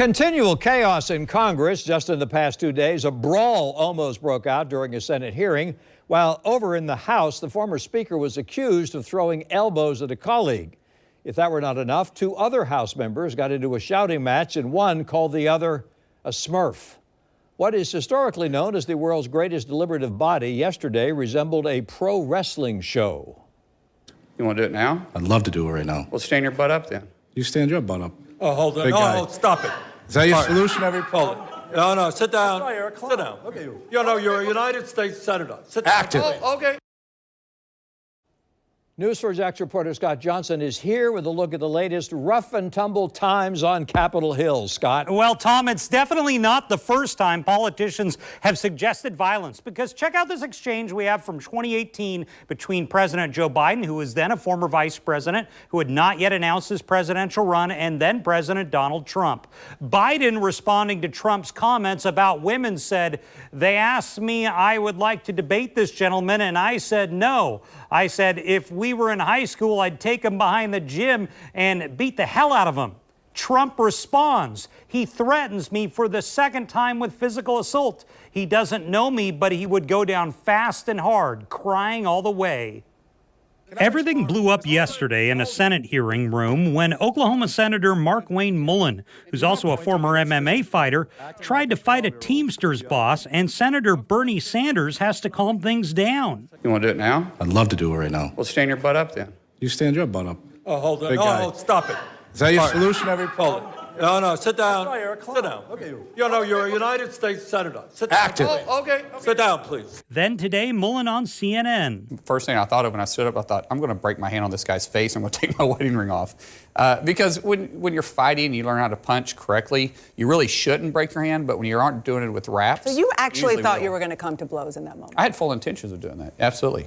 Continual chaos in Congress. Just in the past 2 days, a brawl almost broke out during a Senate hearing, while over in the House, the former speaker was accused of throwing elbows at a colleague. If that were not enough, 2 other House members got into a shouting match, and one called the other a Smurf. What is historically known as the world's greatest deliberative body yesterday resembled a pro wrestling show. You want to do it now? I'd love to do it right now. Well, stand your butt up then. You stand your butt up. Oh, hold on. Big guy. No, stop it. Is that your solution every Hold it. No, sit down. Sit down. Look at you. You know, you're a United States Senator. Sit down. Active. Oh, okay. News 4 Jax reporter Scott Johnson is here with a look at the latest rough and tumble times on Capitol Hill. Scott. Well, Tom, it's definitely not the first time politicians have suggested violence, because check out this exchange we have from 2018 between President Joe Biden, who was then a former vice president, who had not yet announced his presidential run, and then President Donald Trump. Biden, responding to Trump's comments about women, said, "They asked me I would like to debate this gentleman, and I said no. I said if we were in high school, I'd take him behind the gym and beat the hell out of him." Trump responds, "He threatens me for the second time with physical assault. He doesn't know me, but he would go down fast and hard, crying all the way." Everything blew up yesterday in a Senate hearing room when Oklahoma Senator Markwayne Mullin, who's also a former MMA fighter, tried to fight a Teamsters boss, and Senator Bernie Sanders has to calm things down. You want to do it now? I'd love to do it right now. Well, stand your butt up then. You stand your butt up. Oh, hold on. Big guy. No, stop it. Is that your solution every Hold it. No, sit down. Sit down. Look at you. You know, you're a United States Senator. Sit down. Active. Oh, okay. Sit down, please. Then today, Mullin on CNN. First thing I thought of when I stood up, I thought, I'm going to break my hand on this guy's face. I'm going to take my wedding ring off. Because when you're fighting, you learn how to punch correctly. You really shouldn't break your hand, but when you aren't doing it with raps. So you actually thought you were going to come to blows in that moment? I had full intentions of doing that. Absolutely.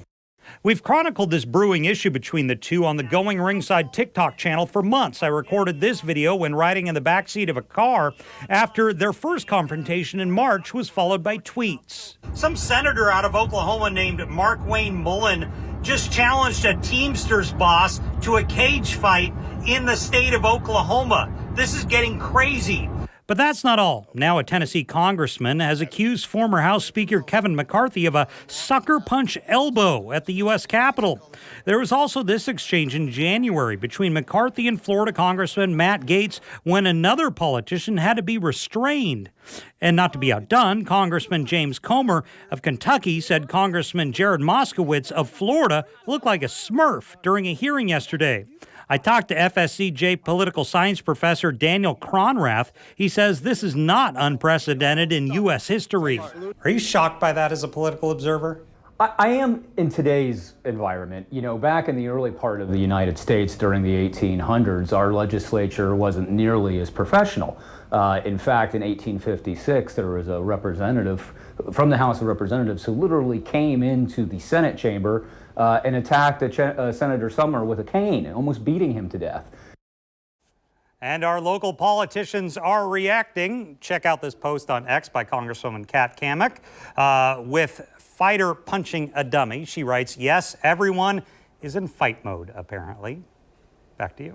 We've chronicled this brewing issue between the two on the Going Ringside TikTok channel for months. I recorded this video when riding in the backseat of a car after their first confrontation in March was followed by tweets. Some senator out of Oklahoma named Markwayne Mullin just challenged a Teamsters boss to a cage fight in the state of Oklahoma. This is getting crazy. But that's not all. Now a Tennessee congressman has accused former House Speaker Kevin McCarthy of a sucker punch elbow at the U.S. Capitol. There was also this exchange in January between McCarthy and Florida Congressman Matt Gaetz when another politician had to be restrained. And not to be outdone, Congressman James Comer of Kentucky said Congressman Jared Moskowitz of Florida looked like a Smurf during a hearing yesterday. I talked to FSCJ political science professor Daniel Cronrath. He says this is not unprecedented in U.S. history. Are you shocked by that as a political observer? I am in today's environment. You know, back in the early part of the United States during the 1800s, our legislature wasn't nearly as professional. In fact, in 1856, there was a representative from the House of Representatives who literally came into the Senate chamber and attacked Senator Sumner with a cane, almost beating him to death. And our local politicians are reacting. Check out this post on X by Congresswoman Kat Cammack with fighter punching a dummy. She writes, "Yes, everyone is in fight mode, apparently." Back to you.